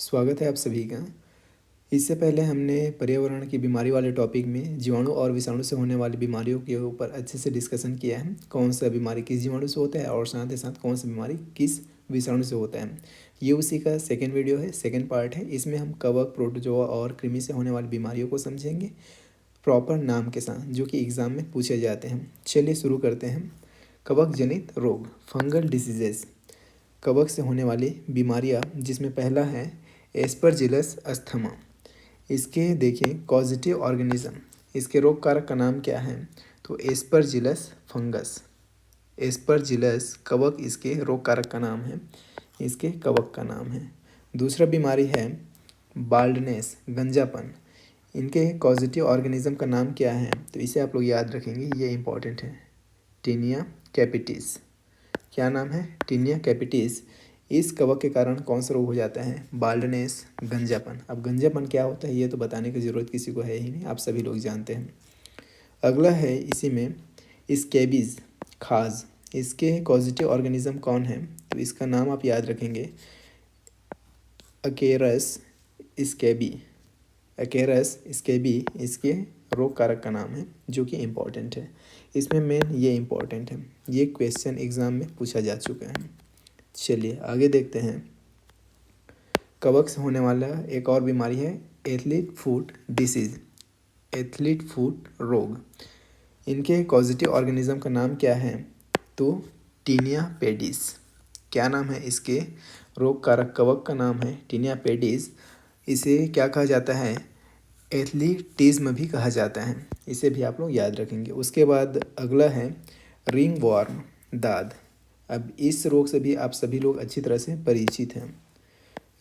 स्वागत है आप सभी का। इससे पहले हमने पर्यावरण की बीमारी वाले टॉपिक में जीवाणु और विषाणु से होने वाली बीमारियों के ऊपर अच्छे से डिस्कशन किया है। कौन सा बीमारी किस जीवाणु से होता है और साथ ही साथ कौन सा बीमारी किस विषाणु से होता है। ये उसी का सेकेंड वीडियो है, सेकेंड पार्ट है। इसमें हम कवक, प्रोटोजोआ और कृमि से होने वाली बीमारियों को समझेंगे प्रॉपर नाम के साथ, जो कि एग्ज़ाम में पूछे जाते हैं। चलिए शुरू करते हैं। कवक जनित रोग, फंगल डिसीजेस, कवक से होने वाली बीमारियां, जिसमें पहला है एस्परजिलस अस्थमा। इसके देखिए कॉजेटिव ऑर्गेनिज्म, इसके रोग कारक का नाम क्या है? तो एस्परजिलस फंगस। एस्परजिलस कवक इसके रोग कारक का नाम है, इसके कवक का नाम है। दूसरा बीमारी है बाल्डनेस, गंजापन। इनके कॉजेटिव ऑर्गेनिज्म का नाम क्या है? तो इसे आप लोग याद रखेंगे, ये इंपॉर्टेंट है। Tinea capitis. क्या नाम है? Tinea capitis. इस कवक के कारण कौन सा रोग हो जाता है? बाल्डनेस, गंजापन। अब गंजापन क्या होता है ये तो बताने की ज़रूरत किसी को है ही नहीं, आप सभी लोग जानते हैं। अगला है इसी में स्कैबीज, खाज। इसके कॉजेटिव ऑर्गेनिज्म कौन है? तो इसका नाम आप याद रखेंगे, अकेरस स्कैबी। अकेरस स्कैबी इसके रोग कारक का नाम है, जो कि इम्पॉर्टेंट है। इसमें मेन ये इम्पॉर्टेंट है, ये क्वेश्चन एग्ज़ाम में पूछा जा चुका है। चलिए आगे देखते हैं। कवक से होने वाला एक और बीमारी है athlete foot disease, athlete foot रोग। इनके कॉजेटिव ऑर्गेनिज्म का नाम क्या है? तो टीनिया पेडिस। क्या नाम है इसके रोग कारक कवक का? नाम है टीनिया पेडिस। इसे क्या कहा जाता है? एथलीटिज्म भी कहा जाता है। इसे भी आप लोग याद रखेंगे। उसके बाद अगला है रिंग वॉर्म, दाद। अब इस रोग से भी आप सभी लोग अच्छी तरह से परिचित हैं।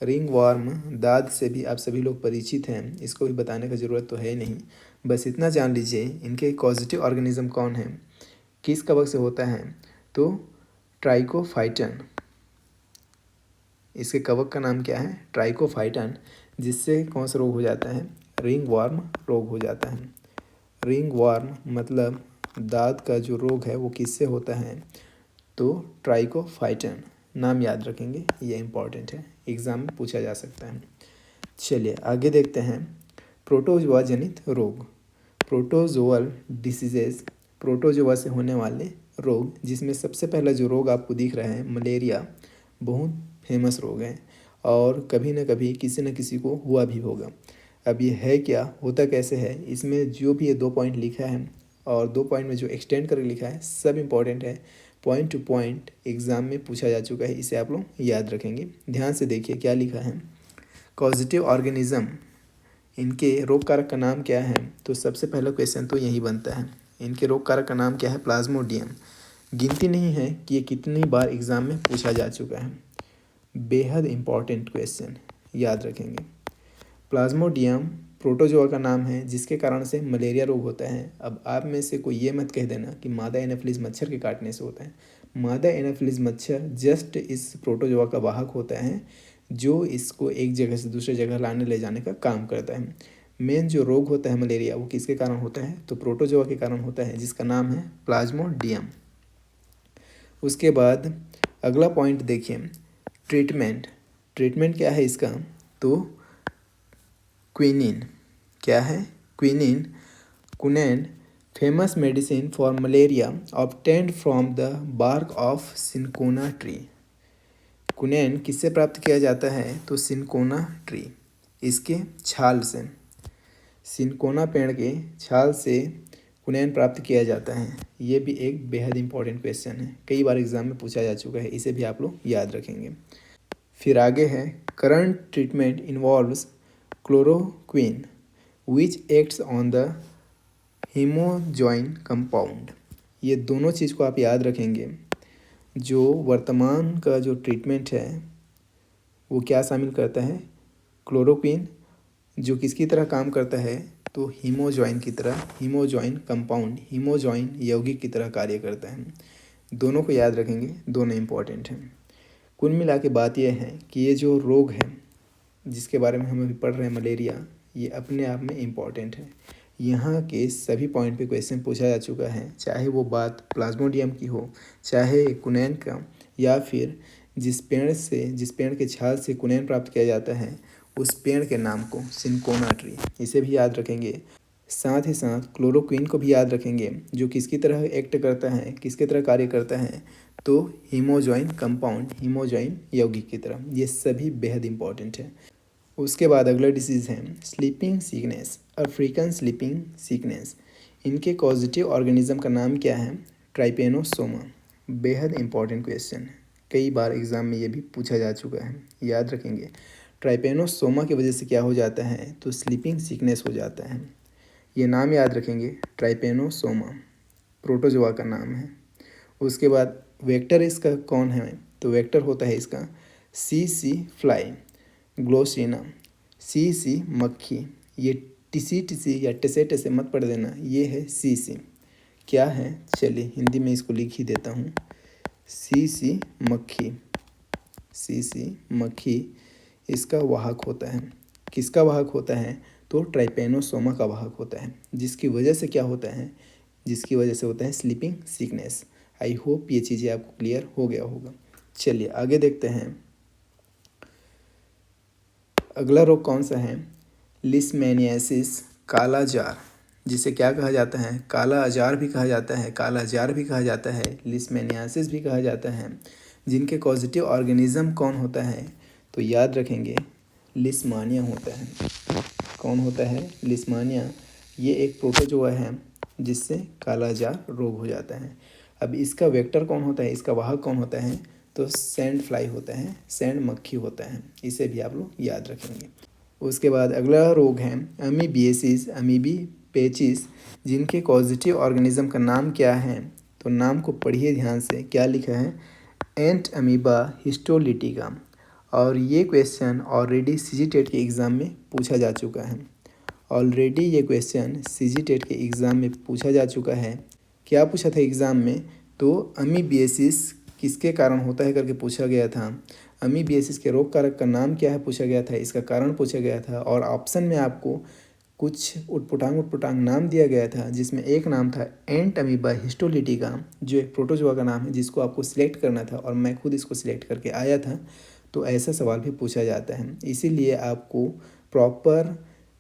रिंग वॉर्म, दाद से भी आप सभी लोग परिचित हैं, इसको भी बताने की ज़रूरत तो है नहीं। बस इतना जान लीजिए इनके पॉजिटिव ऑर्गेनिज्म कौन है, किस कवक से होता है? तो ट्राइकोफाइटन। इसके कवक का नाम क्या है? ट्राइकोफाइटन। जिससे कौन सा रोग हो जाता है? रिंग वॉर्म रोग हो जाता है। रिंग वॉर्म मतलब दाद का जो रोग है वो किससे होता है? तो ट्राइकोफाइटन। नाम याद रखेंगे, ये इंपॉर्टेंट है, एग्ज़ाम में पूछा जा सकता है। चलिए आगे देखते हैं। प्रोटोजोआ जनित रोग, प्रोटोजोअल डिसीजेस, प्रोटोजोआ से होने वाले रोग, जिसमें सबसे पहला जो रोग आपको दिख रहा है मलेरिया, बहुत फेमस रोग है और कभी न कभी किसी न किसी को हुआ भी होगा। अब ये है क्या, होता कैसे है? इसमें जो भी ये 2 पॉइंट लिखा है और 2 पॉइंट में जो एक्सटेंड करके लिखा है सब इंपॉर्टेंट है, पॉइंट टू पॉइंट एग्ज़ाम में पूछा जा चुका है, इसे आप लोग याद रखेंगे। ध्यान से देखिए क्या लिखा है। पॉजिटिव ऑर्गेनिज्म, इनके रोग कारक का नाम क्या है? तो सबसे पहला क्वेश्चन तो यही बनता है, इनके रोग कारक का नाम क्या है? प्लाज्मोडियम। गिनती नहीं है कि ये कितनी बार एग्ज़ाम में पूछा जा चुका है, बेहद इम्पॉर्टेंट क्वेश्चन, याद रखेंगे। प्लाज्मोडियम प्रोटोजोआ का नाम है, जिसके कारण से मलेरिया रोग होता है। अब आप में से कोई ये मत कह देना कि मादा एनाफिलीज मच्छर के काटने से होता है। मादा एनाफिलीज मच्छर जस्ट इस प्रोटोजोआ का वाहक होता है, जो इसको एक जगह से दूसरी जगह लाने ले जाने का काम करता है। मेन जो रोग होता है मलेरिया, वो किसके कारण होता है? तो प्रोटोजोआ के कारण होता है, जिसका नाम है प्लाज्मोडियम। उसके बाद अगला पॉइंट देखिए, ट्रीटमेंट। ट्रीटमेंट क्या है इसका? तो क्विनिन। क्या है? क्विनिन, कुनैन, famous medicine for malaria obtained from the bark of cinchona tree. कुनैन किससे प्राप्त किया जाता है? तो सिनकोना ट्री, इसके छाल से, सिनकोना पेड़ के छाल से कुनैन प्राप्त किया जाता है। ये भी एक बेहद इंपॉर्टेंट क्वेश्चन है, कई बार एग्जाम में पूछा जा चुका है, इसे भी आप लोग याद रखेंगे। फिर आगे है current treatment involves chloroquine which acts on the hemozoin compound. ये दोनों चीज़ को आप याद रखेंगे। जो वर्तमान का जो ट्रीटमेंट है वो क्या शामिल करता है? क्लोरोक्विन, जो किसकी तरह काम करता है? तो हीमोजॉइन की तरह, हीमोजॉइन कंपाउंड, हीमोजॉइन यौगिक की तरह कार्य करता है। दोनों को याद रखेंगे, दोनों इंपॉर्टेंट हैं। कुल मिला के बात यह है कि ये जो रोग है जिसके बारे में हम अभी पढ़ रहे हैं मलेरिया, ये अपने आप में इम्पॉर्टेंट है। यहाँ के सभी पॉइंट पे क्वेश्चन पूछा जा चुका है, चाहे वो बात प्लाज्मोडियम की हो, चाहे कुनैन का, या फिर जिस पेड़ के छाल से कुनैन प्राप्त किया जाता है उस पेड़ के नाम को सिनकोना ट्री, इसे भी याद रखेंगे। साथ ही साथ क्लोरोक्विन को भी याद रखेंगे, जो किसकी तरह एक्ट करता है, किसकी तरह कार्य करता है, तो हीमोजॉइन कंपाउंड, हीमोजॉइन यौगिक की तरह। ये सभी बेहद इंपॉर्टेंट है। उसके बाद अगला डिसीज़ है sleeping sickness, African sleeping sickness. इनके कॉजेटिव ऑर्गेनिज्म का नाम क्या है? ट्राइपेनोसोमा। बेहद इंपॉर्टेंट क्वेश्चन है, कई बार एग्जाम में ये भी पूछा जा चुका है, याद रखेंगे। ट्राइपेनोसोमा की वजह से क्या हो जाता है? तो स्लीपिंग सिकनेस हो जाता है। ये नाम याद रखेंगे, ट्राइपेनोसोमा प्रोटोजोआ का नाम है। उसके बाद वेक्टर इसका कौन है? तो वेक्टर होता है इसका सी फ्लाई, ग्लोसिना, सी मक्खी। ये टिसी या टिसे टिसे मत पढ़ देना, ये है सी। क्या है? चलिए हिंदी में इसको लिख ही देता हूँ, सी मक्खी। सी मक्खी इसका वाहक होता है। किसका वाहक होता है? तो ट्राइपेनोसोमा का वाहक होता है, जिसकी वजह से क्या होता है? जिसकी वजह से होता है स्लीपिंग सिकनेस। आई होप ये चीज़ें आपको क्लियर हो गया होगा। चलिए आगे देखते हैं, अगला रोग कौन सा है? लिस्मेनियासिस, काला जार, जिसे क्या कहा जाता है? काला अजार भी कहा जाता है, काला जार भी कहा जाता है, लिस्मेनियासिस भी कहा जाता है। जिनके कॉजेटिव ऑर्गेनिज्म कौन होता है? तो याद रखेंगे, लिस्मानिया होता है। कौन होता है? लिस्मानिया। ये एक प्रोटोजोआ है जिससे काला जार रोग हो जाता है। अब इसका वेक्टर कौन होता है, इसका वाहक कौन होता है? तो सैंड फ्लाई होता है, सैंड मक्खी होता है। इसे भी आप लोग याद रखेंगे। उसके बाद अगला रोग है अमीबिएसिस, अमीबी पेचिस। जिनके कॉजेटिव ऑर्गेनिज्म का नाम क्या है? तो नाम को पढ़िए ध्यान से, क्या लिखा है? एंट अमीबा हिस्टोलिटिका। और ये क्वेश्चन ऑलरेडी सीजीटेट के एग्ज़ाम में पूछा जा चुका है। ऑलरेडी ये क्वेश्चन सीजीटेट के एग्ज़ाम में पूछा जा चुका है। क्या पूछा था एग्ज़ाम में? तो अमीबिएसिस किसके कारण होता है करके पूछा गया था। अमीबिएसिस के रोग कारक का नाम क्या है पूछा गया था, इसका कारण पूछा गया था। और ऑप्शन में आपको कुछ उटपुटांग नाम दिया गया था, जिसमें एक नाम था एंट अमीबा हिस्टोलिटिका, जो एक प्रोटोजोआ का नाम है, जिसको आपको सिलेक्ट करना था और मैं खुद इसको सिलेक्ट करके आया था। तो ऐसा सवाल भी पूछा जाता है, इसीलिए आपको प्रॉपर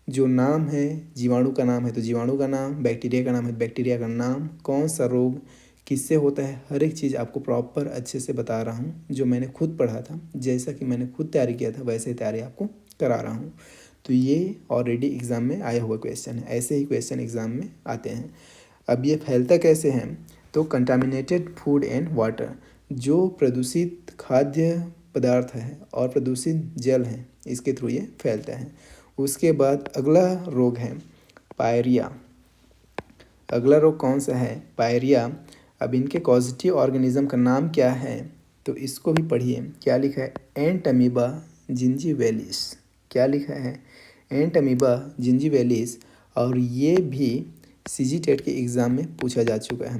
जो नाम है, जीवाणु का नाम है तो जीवाणु का नाम, बैक्टीरिया का नाम है बैक्टीरिया का नाम, कौन सा रोग किससे होता है, हर एक चीज़ आपको प्रॉपर अच्छे से बता रहा हूँ, जो मैंने खुद पढ़ा था, जैसा कि मैंने खुद तैयारी किया था वैसे ही तैयारी आपको करा रहा हूँ। तो ये ऑलरेडी एग्ज़ाम में आया हुआ क्वेश्चन है, ऐसे ही क्वेश्चन एग्ज़ाम में आते हैं। अब ये फैलता कैसे हैं? तो कंटामिनेटेड फूड एंड वाटर, जो प्रदूषित खाद्य पदार्थ है और प्रदूषित जल है, इसके थ्रू ये फैलता है। उसके बाद अगला रोग है पायरिया। अगला रोग कौन सा है? पायरिया। अब इनके कॉजेटिव ऑर्गेनिज्म का नाम क्या है? तो इसको भी पढ़िए, क्या लिखा है? एंट अमीबा जिंजीवेलिस। क्या लिखा है? एंट अमीबा जिंजीवेलिस। और ये भी सीजीटेट के एग्ज़ाम में पूछा जा चुका है।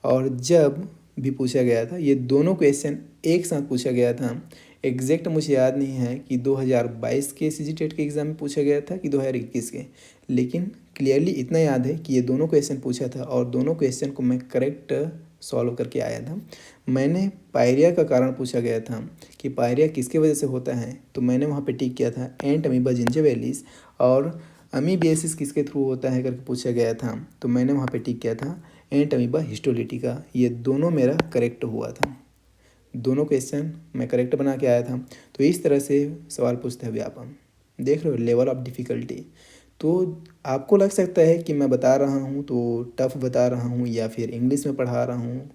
और जब भी पूछा गया था, ये दोनों क्वेश्चन एक साथ पूछा गया था। एग्जैक्ट मुझे याद नहीं है कि 2022 के सीजीटेट के एग्ज़ाम में पूछा गया था कि 2021 के, लेकिन क्लियरली इतना याद है कि ये दोनों क्वेश्चन पूछा था और दोनों क्वेश्चन को मैं करेक्ट सॉल्व करके आया था। मैंने पायरिया का कारण पूछा गया था कि पायरिया किसकी वजह से होता है, तो मैंने वहाँ पे टिक किया था एंट अमीबा जिंजीवेलिस। और अमीबिएसिस किसके थ्रू होता है करके पूछा गया था, तो मैंने वहाँ पे टिक किया था एंट अमीबा हिस्टोलिटिका। ये दोनों मेरा करेक्ट हुआ था, दोनों क्वेश्चन मैं करेक्ट बना के आया था। तो इस तरह से सवाल पूछते हैं व्यापम। देख रहे हो लेवल ऑफ डिफ़िकल्टी। तो आपको लग सकता है कि मैं बता रहा हूँ तो टफ़ बता रहा हूँ या फिर इंग्लिश में पढ़ा रहा हूँ,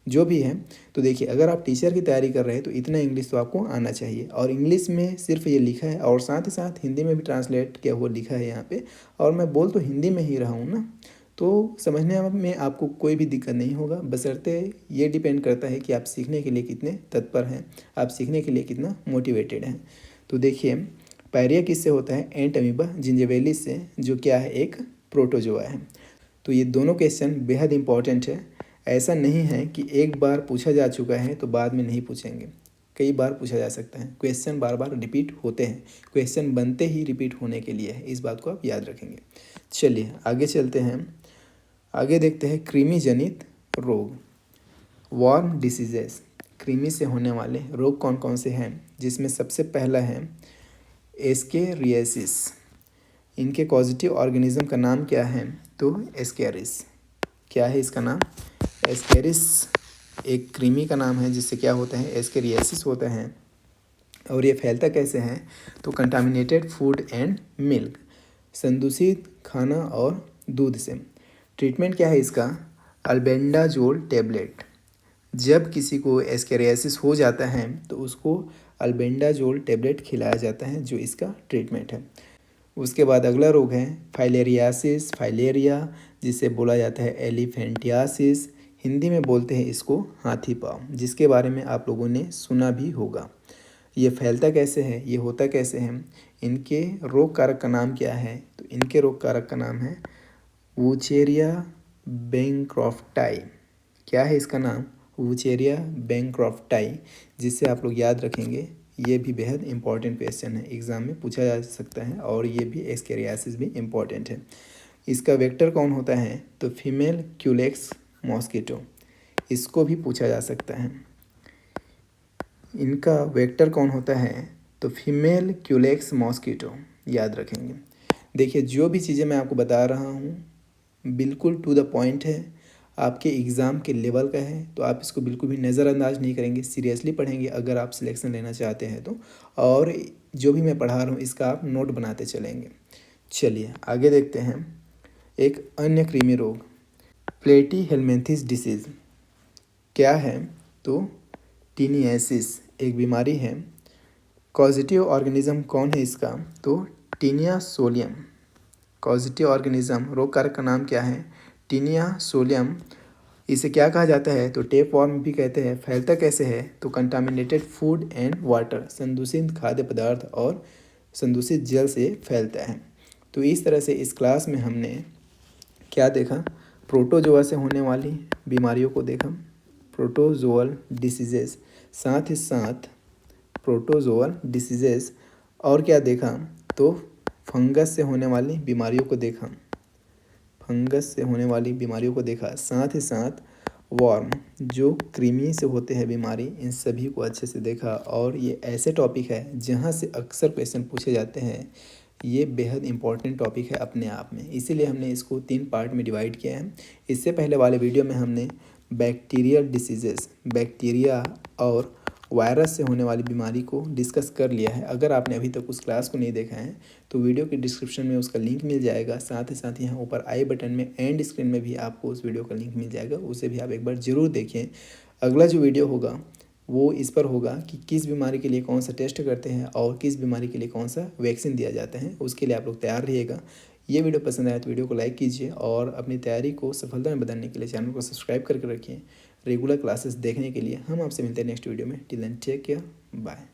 जो भी है। तो देखिए, अगर आप टीचर की तैयारी कर रहे हैं तो इतना इंग्लिश तो आपको आना चाहिए। और इंग्लिश में सिर्फ ये लिखा है और साथ ही साथ हिंदी में भी ट्रांसलेट किया हुआ लिखा है यहाँ पे। और मैं बोल तो हिंदी में ही रहा हूँ ना, तो समझने में आपको कोई भी दिक्कत नहीं होगा। बशर्ते ये डिपेंड करता है कि आप सीखने के लिए कितने तत्पर हैं, आप सीखने के लिए कितना मोटिवेटेड हैं। तो देखिए, पायरिया किससे होता है? एंट अमीबा जिंजीवेलिस से, जो क्या है? एक प्रोटोजोआ है। तो ये दोनों क्वेश्चन बेहद इंपॉर्टेंट है। ऐसा नहीं है कि एक बार पूछा जा चुका है तो बाद में नहीं पूछेंगे, कई बार पूछा जा सकता है। क्वेश्चन बार बार रिपीट होते हैं, क्वेश्चन बनते ही रिपीट होने के लिए है, इस बात को आप याद रखेंगे। चलिए आगे चलते हैं, आगे देखते हैं कृमि जनित रोग, वार्म डिसीजेस। कृमि से होने वाले रोग कौन कौन से हैं, जिसमें सबसे पहला है एस्केरियासिस। इनके कॉजेटिव ऑर्गेनिज्म का नाम क्या है, तो एस्केरिस। क्या है इसका नाम, एस्केरिस एक कृमि का नाम है जिससे क्या होता है, एस्केरियासिस होता है। और ये फैलता कैसे है, तो कंटामिनेटेड फूड एंड मिल्क, संदूषित खाना और दूध से। ट्रीटमेंट क्या है इसका, अल्बेंडाजोल टैबलेट। जब किसी को एस्केरियासिस हो जाता है तो उसको अल्बेंडाजोल टैबलेट खिलाया जाता है, जो इसका ट्रीटमेंट है। उसके बाद अगला रोग है फाइलेरियासिस, फाइलेरिया, जिसे बोला जाता है एलिफेंटियासिस। हिंदी में बोलते हैं इसको हाथी पाँव, जिसके बारे में आप लोगों ने सुना भी होगा। ये फैलता कैसे है, ये होता कैसे है, इनके रोग कारक का नाम क्या है, तो इनके रोग कारक का नाम है वुचेरिया बैंक्रॉफ्टाई। क्या है इसका नाम, वुचेरिया बैंक्रॉफ्टाई, जिससे आप लोग याद रखेंगे। ये भी बेहद इंपॉर्टेंट क्वेश्चन है, एग्ज़ाम में पूछा जा सकता है, और ये भी एस्केरियासिस भी इम्पॉर्टेंट है। इसका वेक्टर कौन होता है, तो फीमेल क्यूलेक्स मॉस्किटो, इसको भी पूछा जा सकता है। इनका वेक्टर कौन होता है, तो फीमेल क्यूलेक्स मॉस्किटो, याद रखेंगे। देखिए, जो भी चीज़ें मैं आपको बता रहा हूँ बिल्कुल टू द पॉइंट है, आपके एग्ज़ाम के लेवल का है, तो आप इसको बिल्कुल भी नज़रअंदाज नहीं करेंगे, सीरियसली पढ़ेंगे अगर आप सिलेक्शन लेना चाहते हैं तो। और जो भी मैं पढ़ा रहा हूँ इसका आप नोट बनाते चलेंगे। चलिए आगे देखते हैं। एक अन्य कृमि रोग, प्लेटी हेलमिंथिस डिसीज़, क्या है, तो टीनियासिस एक बीमारी है। कॉजेटिव ऑर्गेनिज्म कौन है इसका, तो टीनिया सोलियम। कॉजेटिव ऑर्गेनिज्म, रोग कारक का नाम क्या है, टीनिया सोलियम। इसे क्या कहा जाता है, तो टेप वॉर्म भी कहते हैं। फैलता कैसे है, तो कंटामिनेटेड फूड एंड वाटर, संदूषित खाद्य पदार्थ और संदूषित जल से फैलता है। तो इस तरह से इस क्लास में हमने क्या देखा, प्रोटोजोआ से होने वाली बीमारियों को देखा, प्रोटोजोअल डिसीजेस, साथ ही साथ प्रोटोजोअल डिसीजेस, और क्या देखा, तो फंगस से होने वाली बीमारियों को देखा, फंगस से होने वाली बीमारियों को देखा, साथ ही साथ वॉर्म, जो कृमि से होते हैं बीमारी, इन सभी को अच्छे से देखा। और ये ऐसे टॉपिक है जहाँ से अक्सर क्वेश्चन पूछे जाते हैं। ये बेहद इंपॉर्टेंट टॉपिक है अपने आप में, इसीलिए हमने इसको 3 पार्ट में डिवाइड किया है। इससे पहले वाले वीडियो में हमने बैक्टीरियल डिसीजेस, बैक्टीरिया और वायरस से होने वाली बीमारी को डिस्कस कर लिया है। अगर आपने अभी तक उस क्लास को नहीं देखा है तो वीडियो के डिस्क्रिप्शन में उसका लिंक मिल जाएगा, साथ ही साथ यहाँ ऊपर आई बटन में एंड स्क्रीन में भी आपको उस वीडियो का लिंक मिल जाएगा, उसे भी आप एक बार ज़रूर देखें। अगला जो वीडियो होगा वो इस पर होगा कि किस बीमारी के लिए कौन सा टेस्ट करते हैं और किस बीमारी के लिए कौन सा वैक्सीन दिया जाता है, उसके लिए आप लोग तैयार रहिएगा। ये वीडियो पसंद आया तो वीडियो को लाइक कीजिए, और अपनी तैयारी को सफलता में बदलने के लिए चैनल को सब्सक्राइब करके रखिए। रेगुलर क्लासेस देखने के लिए हम आपसे मिलते हैं नेक्स्ट वीडियो में। Till then take care, bye.